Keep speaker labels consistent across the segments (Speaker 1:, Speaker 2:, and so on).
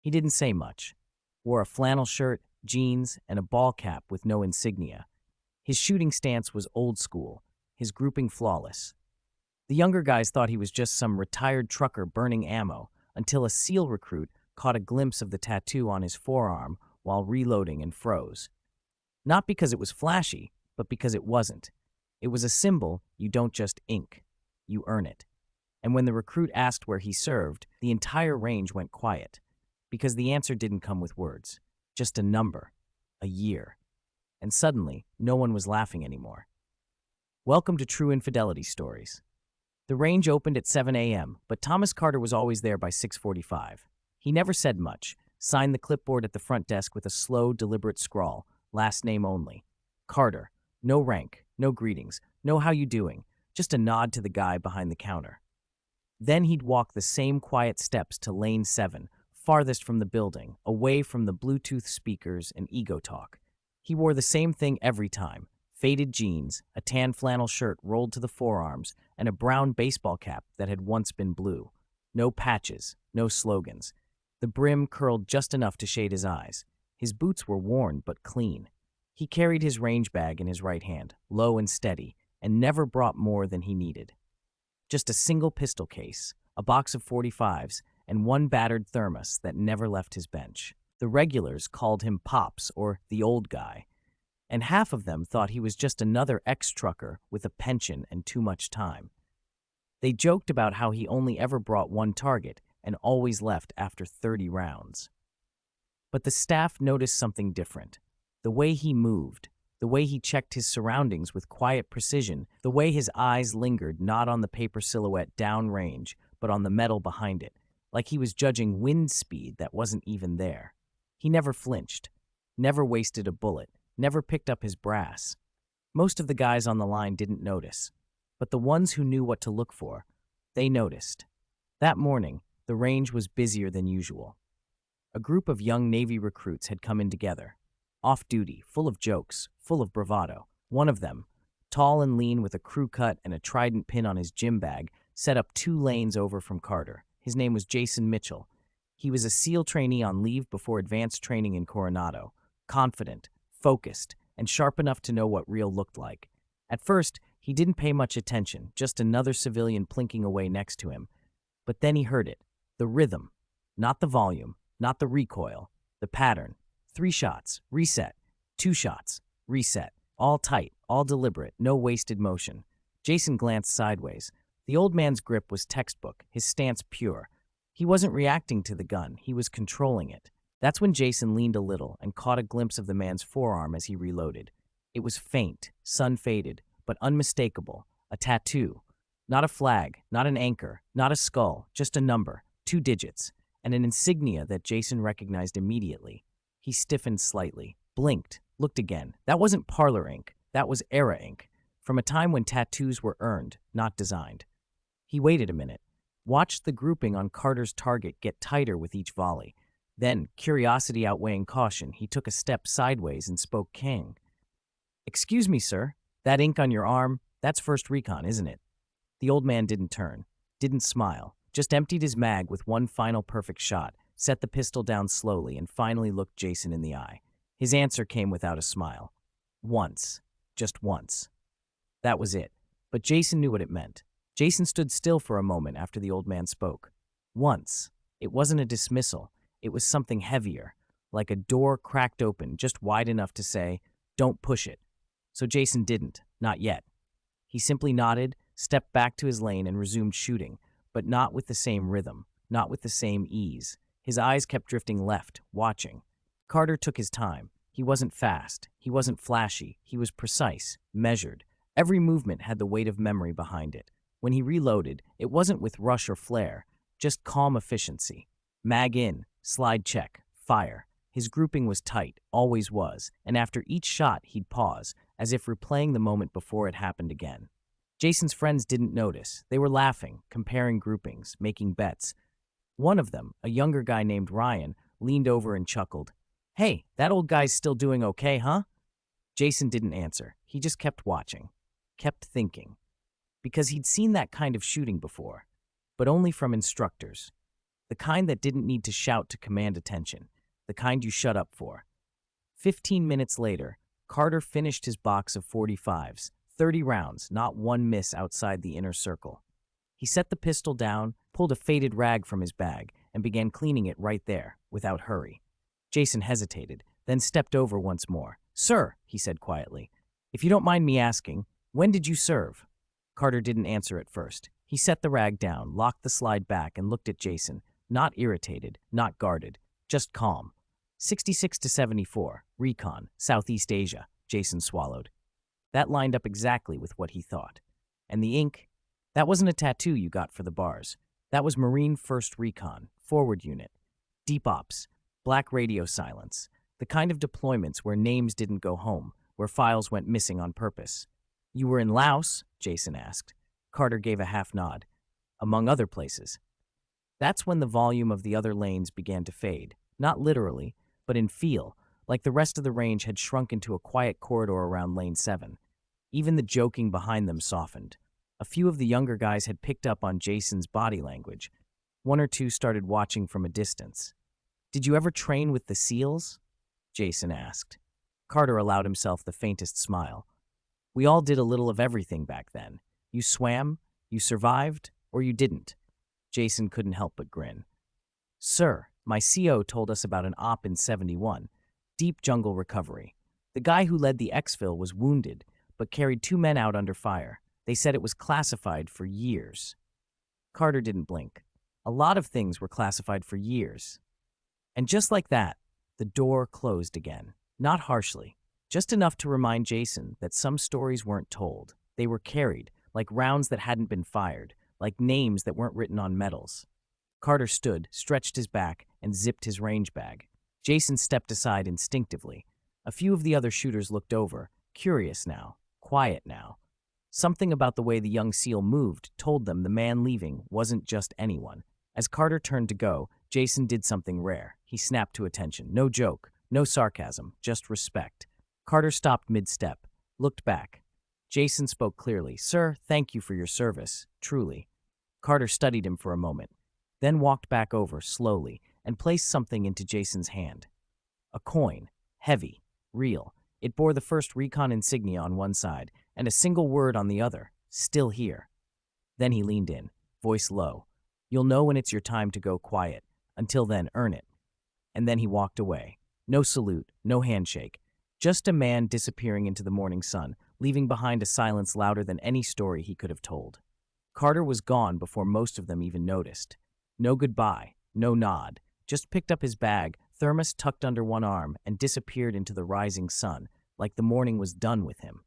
Speaker 1: He didn't say much. Wore a flannel shirt, jeans, and a ball cap with no insignia. His shooting stance was old school, his grouping flawless. The younger guys thought he was just some retired trucker burning ammo until a SEAL recruit caught a glimpse of the tattoo on his forearm while reloading and froze. Not because it was flashy, but because it wasn't. It was a symbol you don't just ink, you earn it. And when the recruit asked where he served, the entire range went quiet, because the answer didn't come with words, just a number, a year. And suddenly, no one was laughing anymore. Welcome to True Infidelity Stories. The range opened at 7 a.m., but Thomas Carter was always there by 6:45. He never said much, signed the clipboard at the front desk with a slow, deliberate scrawl, last name only. Carter. No rank, no greetings, no how you doing, just a nod to the guy behind the counter. Then he'd walk the same quiet steps to lane 7, farthest from the building, away from the Bluetooth speakers and ego talk. He wore the same thing every time: faded jeans, a tan flannel shirt rolled to the forearms, and a brown baseball cap that had once been blue. No patches, no slogans. The brim curled just enough to shade his eyes. His boots were worn but clean. He carried his range bag in his right hand, low and steady, and never brought more than he needed. Just a single pistol case, a box of 45s, and one battered thermos that never left his bench. The regulars called him Pops, or the old guy, and half of them thought he was just another ex-trucker with a pension and too much time. They joked about how he only ever brought one target and always left after 30 rounds. But the staff noticed something different. The way he moved, the way he checked his surroundings with quiet precision, the way his eyes lingered not on the paper silhouette downrange, but on the metal behind it, like he was judging wind speed that wasn't even there. He never flinched, never wasted a bullet, never picked up his brass. Most of the guys on the line didn't notice, but the ones who knew what to look for, they noticed. That morning, the range was busier than usual. A group of young Navy recruits had come in together. Off-duty, full of jokes, full of bravado. One of them, tall and lean with a crew cut and a trident pin on his gym bag, set up 2 lanes over from Carter. His name was Jason Mitchell. He was a SEAL trainee on leave before advanced training in Coronado, confident, focused, and sharp enough to know what real looked like. At first, he didn't pay much attention, just another civilian plinking away next to him. But then he heard it, the rhythm, not the volume, not the recoil, the pattern. 3 shots, reset. 2 shots, reset. All tight, all deliberate, no wasted motion. Jason glanced sideways. The old man's grip was textbook, his stance pure. He wasn't reacting to the gun, he was controlling it. That's when Jason leaned a little and caught a glimpse of the man's forearm as he reloaded. It was faint, sun-faded, but unmistakable. A tattoo. Not a flag, not an anchor, not a skull, just a number, 2 digits, and an insignia that Jason recognized immediately. He stiffened slightly, blinked, looked again. That wasn't parlor ink, that was era ink, from a time when tattoos were earned, not designed. He waited a minute, watched the grouping on Carter's target get tighter with each volley. Then, curiosity outweighing caution, he took a step sideways and spoke King. "Excuse me, sir, that ink on your arm, that's First Recon, isn't it?" The old man didn't turn, didn't smile, just emptied his mag with one final perfect shot, set the pistol down slowly, and finally looked Jason in the eye. His answer came without a smile. Once. Just once. That was it. But Jason knew what it meant. Jason stood still for a moment after the old man spoke. Once. It wasn't a dismissal. It was something heavier, like a door cracked open just wide enough to say, "Don't push it." So Jason didn't, not yet. He simply nodded, stepped back to his lane, and resumed shooting, but not with the same rhythm, not with the same ease. His eyes kept drifting left, watching. Carter took his time. He wasn't fast. He wasn't flashy. He was precise, measured. Every movement had the weight of memory behind it. When he reloaded, it wasn't with rush or flair, just calm efficiency. Mag in, slide check, fire. His grouping was tight, always was, and after each shot he'd pause, as if replaying the moment before it happened again. Jason's friends didn't notice. They were laughing, comparing groupings, making bets. One of them, a younger guy named Ryan, leaned over and chuckled. "Hey, that old guy's still doing okay, huh?" Jason didn't answer. He just kept watching, kept thinking. Because he'd seen that kind of shooting before, but only from instructors. The kind that didn't need to shout to command attention. The kind you shut up for. 15 minutes later, Carter finished his box of 45s, 30 rounds, not one miss outside the inner circle. He set the pistol down, pulled a faded rag from his bag, and began cleaning it right there, without hurry. Jason hesitated, then stepped over once more. "Sir," he said quietly, "if you don't mind me asking, when did you serve?" Carter didn't answer at first. He set the rag down, locked the slide back, and looked at Jason, not irritated, not guarded, just calm. 66 to 74, Recon, Southeast Asia, Jason swallowed. That lined up exactly with what he thought. And the ink? That wasn't a tattoo you got for the bars. That was Marine 1st Recon, forward unit. Deep ops, black radio silence, the kind of deployments where names didn't go home, where files went missing on purpose. "You were in Laos?" Jason asked. Carter gave a half nod. "Among other places." That's when the volume of the other lanes began to fade, not literally, but in feel, like the rest of the range had shrunk into a quiet corridor around Lane 7. Even the joking behind them softened. A few of the younger guys had picked up on Jason's body language. One or two started watching from a distance. "Did you ever train with the SEALs?" Jason asked. Carter allowed himself the faintest smile. "We all did a little of everything back then. You swam, you survived, or you didn't." Jason couldn't help but grin. "Sir, my CO told us about an op in 71. Deep jungle recovery. The guy who led the exfil was wounded, but carried 2 men out under fire. They said it was classified for years." Carter didn't blink. A lot of things were classified for years. And just like that, the door closed again. Not harshly, just enough to remind Jason that some stories weren't told. They were carried, like rounds that hadn't been fired, like names that weren't written on medals. Carter stood, stretched his back, and zipped his range bag. Jason stepped aside instinctively. A few of the other shooters looked over, curious now, quiet now. Something about the way the young SEAL moved told them the man leaving wasn't just anyone. As Carter turned to go, Jason did something rare. He snapped to attention. No joke, no sarcasm, just respect. Carter stopped mid-step, looked back. Jason spoke clearly. "Sir, thank you for your service, truly." Carter studied him for a moment, then walked back over slowly and placed something into Jason's hand. A coin, heavy, real. It bore the 1st Recon insignia on one side and a single word on the other, "Still here." Then he leaned in, voice low. "You'll know when it's your time to go quiet. Until then, earn it." And then he walked away. No salute, no handshake. Just a man disappearing into the morning sun, leaving behind a silence louder than any story he could have told. Carter was gone before most of them even noticed. No goodbye, no nod, just picked up his bag, thermos tucked under one arm, and disappeared into the rising sun, like the morning was done with him.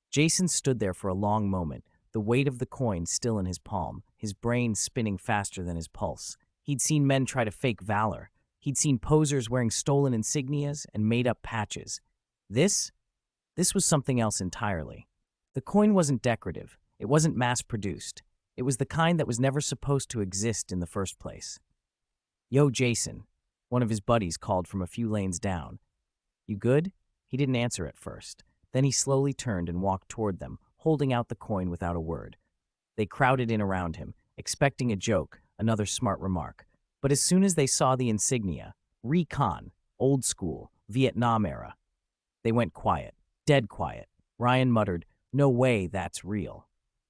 Speaker 1: Jason stood there for a long moment, the weight of the coin still in his palm, his brain spinning faster than his pulse. He'd seen men try to fake valor. He'd seen posers wearing stolen insignias and made-up patches. This was something else entirely. The coin wasn't decorative. It wasn't mass-produced. It was the kind that was never supposed to exist in the first place. "Yo, Jason," one of his buddies called from a few lanes down. "You good?" He didn't answer at first. Then he slowly turned and walked toward them, holding out the coin without a word. They crowded in around him, expecting a joke, another smart remark. But as soon as they saw the insignia, Recon, old school, Vietnam-era, they went quiet, dead quiet. Ryan muttered, "No way that's real."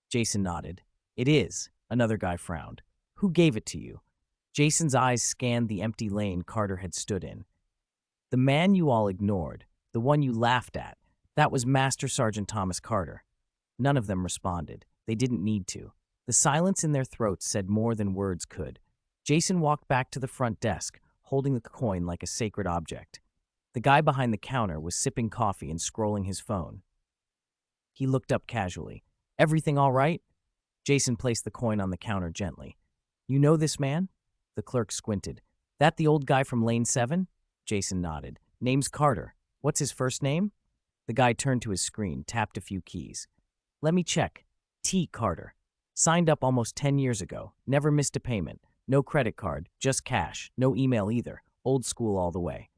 Speaker 1: Jason nodded. "It is," another guy frowned. "Who gave it to you?" Jason's eyes scanned the empty lane Carter had stood in. "The man you all ignored, the one you laughed at, that was Master Sergeant Thomas Carter." None of them responded. They didn't need to. The silence in their throats said more than words could. Jason walked back to the front desk, holding the coin like a sacred object. The guy behind the counter was sipping coffee and scrolling his phone. He looked up casually. "Everything all right?" Jason placed the coin on the counter gently. "You know this man?" The clerk squinted. "That the old guy from Lane 7? Jason nodded. "Name's Carter. What's his first name?" The guy turned to his screen, tapped a few keys. "Let me check. T. Carter. Signed up almost 10 years ago. Never missed a payment. No credit card, just cash. No email either. Old school all the way."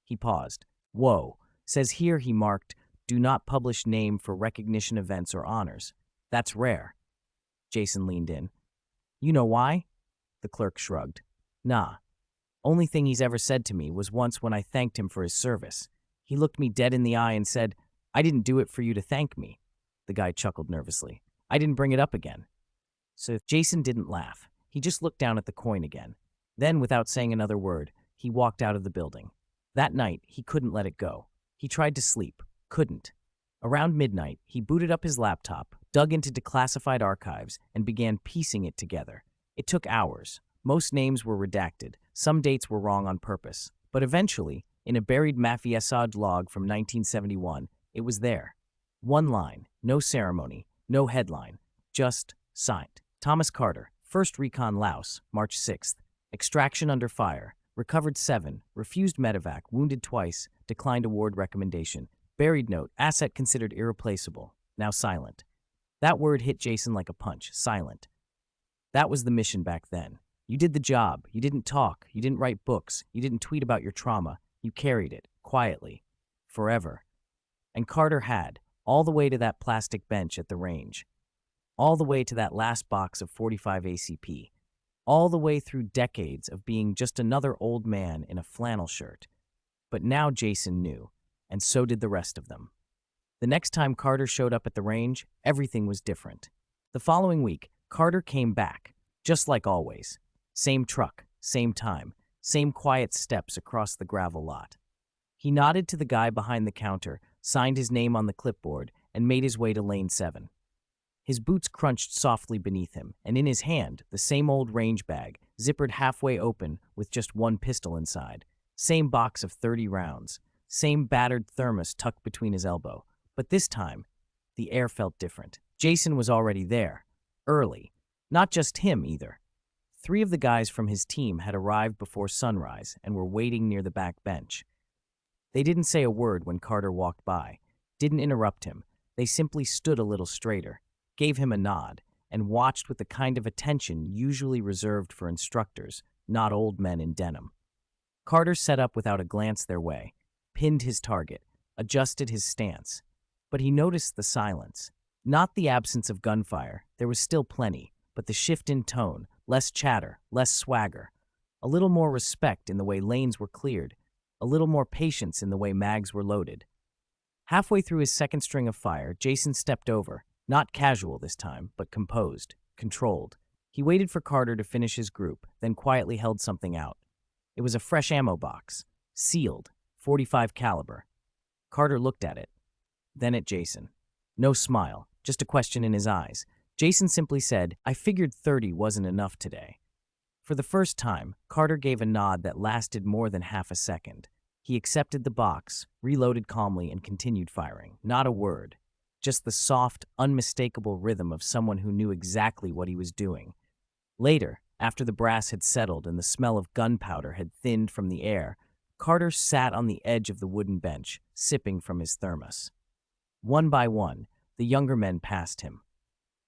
Speaker 1: He paused. "Whoa. Says here," he marked, "do not publish name for recognition events or honors. That's rare." Jason leaned in. "You know why?" The clerk shrugged. Nah. Only thing he's ever said to me was once when I thanked him for his service. He looked me dead in the eye and said, I didn't do it for you to thank me. The guy chuckled nervously. I didn't bring it up again. So Jason didn't laugh. He just looked down at the coin again. Then, without saying another word, he walked out of the building. That night, he couldn't let it go. He tried to sleep. Couldn't. Around midnight, he booted up his laptop, dug into declassified archives, and began piecing it together. It took hours. Most names were redacted. Some dates were wrong on purpose. But eventually, in a buried Mafiasad log from 1971, it was there. One line, no ceremony, no headline, just signed. Thomas Carter, 1st Recon Laos, March 6th. Extraction under fire. Recovered 7. Refused medevac. Wounded twice. Declined award recommendation. Buried note. Asset considered irreplaceable. Now silent. That word hit Jason like a punch. Silent. That was the mission back then. You did the job. You didn't talk. You didn't write books. You didn't tweet about your trauma. You carried it. Quietly. Forever. And Carter had. All the way to that plastic bench at the range. All the way to that last box of 45 ACP. All the way through decades of being just another old man in a flannel shirt. But now Jason knew, and so did the rest of them. The next time Carter showed up at the range, everything was different. The following week, Carter came back, just like always. Same truck, same time, same quiet steps across the gravel lot. He nodded to the guy behind the counter, signed his name on the clipboard, and made his way to lane 7. His boots crunched softly beneath him, and in his hand, the same old range bag, zippered halfway open with just one pistol inside. Same box of 30 rounds. Same battered thermos tucked between his elbow. But this time, the air felt different. Jason was already there. Early. Not just him, either. 3 of the guys from his team had arrived before sunrise and were waiting near the back bench. They didn't say a word when Carter walked by. Didn't interrupt him. They simply stood a little straighter, gave him a nod, and watched with the kind of attention usually reserved for instructors, not old men in denim. Carter set up without a glance their way, pinned his target, adjusted his stance. But he noticed the silence. Not the absence of gunfire, there was still plenty, but the shift in tone, less chatter, less swagger. A little more respect in the way lanes were cleared, a little more patience in the way mags were loaded. Halfway through his second string of fire, Jason stepped over. Not casual this time, but composed, controlled. He waited for Carter to finish his group, then quietly held something out. It was a fresh ammo box, sealed, .45 caliber. Carter looked at it, then at Jason. No smile, just a question in his eyes. Jason simply said, I figured 30 wasn't enough today. For the first time, Carter gave a nod that lasted more than half a second. He accepted the box, reloaded calmly, and continued firing. Not a word. Just the soft, unmistakable rhythm of someone who knew exactly what he was doing. Later, after the brass had settled and the smell of gunpowder had thinned from the air, Carter sat on the edge of the wooden bench, sipping from his thermos. One by one, the younger men passed him.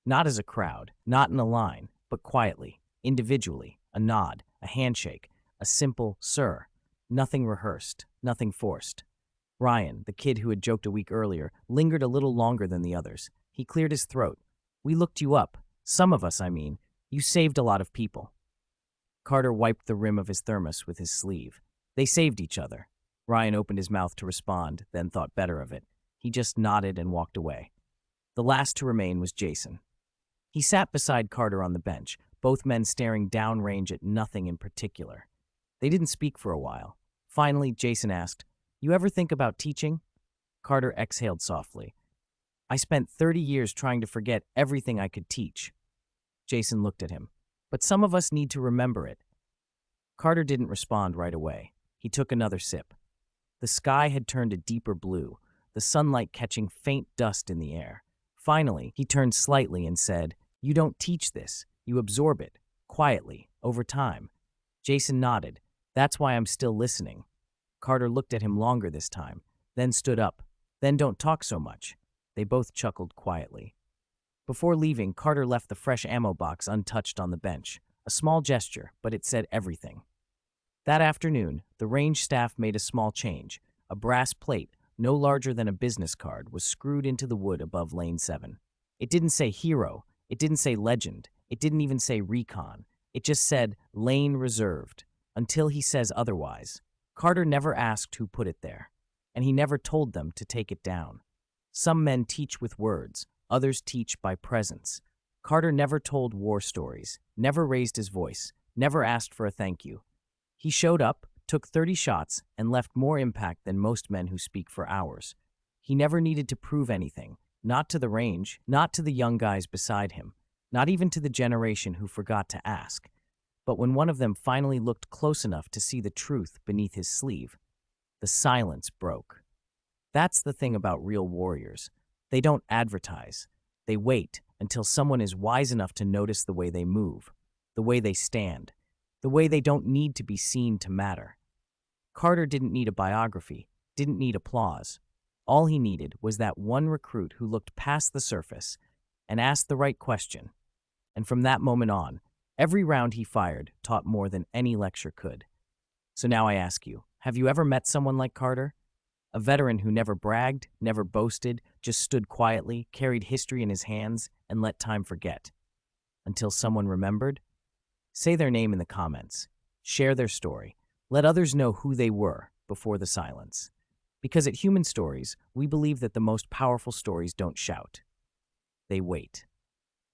Speaker 1: Not as a crowd, not in a line, but quietly, individually, a nod, a handshake, a simple, sir. Nothing rehearsed, nothing forced. Ryan, the kid who had joked a week earlier, lingered a little longer than the others. He cleared his throat. We looked you up. Some of us, I mean. You saved a lot of people. Carter wiped the rim of his thermos with his sleeve. They saved each other. Ryan opened his mouth to respond, then thought better of it. He just nodded and walked away. The last to remain was Jason. He sat beside Carter on the bench, both men staring downrange at nothing in particular. They didn't speak for a while. Finally, Jason asked, You ever think about teaching? Carter exhaled softly. I spent 30 years trying to forget everything I could teach. Jason looked at him. But some of us need to remember it. Carter didn't respond right away. He took another sip. The sky had turned a deeper blue, the sunlight catching faint dust in the air. Finally, he turned slightly and said, You don't teach this. You absorb it, quietly, over time. Jason nodded. That's why I'm still listening. Carter looked at him longer this time, then stood up. Then don't talk so much. They both chuckled quietly. Before leaving, Carter left the fresh ammo box untouched on the bench. A small gesture, but it said everything. That afternoon, the range staff made a small change. A brass plate, no larger than a business card, was screwed into the wood above Lane 7. It didn't say hero. It didn't say legend. It didn't even say recon. It just said, "Lane reserved," until he says otherwise. Carter never asked who put it there, and he never told them to take it down. Some men teach with words, others teach by presence. Carter never told war stories, never raised his voice, never asked for a thank you. He showed up, took 30 shots, and left more impact than most men who speak for hours. He never needed to prove anything, not to the range, not to the young guys beside him, not even to the generation who forgot to ask. But when one of them finally looked close enough to see the truth beneath his sleeve, the silence broke. That's the thing about real warriors. They don't advertise. They wait until someone is wise enough to notice the way they move, the way they stand, the way they don't need to be seen to matter. Carter didn't need a biography, didn't need applause. All he needed was that one recruit who looked past the surface and asked the right question. And from that moment on, every round he fired taught more than any lecture could. So now I ask you, have you ever met someone like Carter? A veteran who never bragged, never boasted, just stood quietly, carried history in his hands, and let time forget. Until someone remembered? Say their name in the comments. Share their story. Let others know who they were before the silence. Because at Human Stories, we believe that the most powerful stories don't shout. They wait.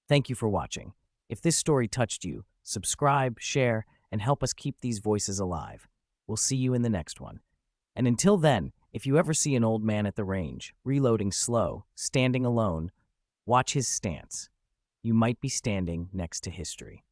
Speaker 1: Thank you for watching. If this story touched you, subscribe, share, and help us keep these voices alive. We'll see you in the next one. And until then, if you ever see an old man at the range, reloading slow, standing alone, watch his stance. You might be standing next to history.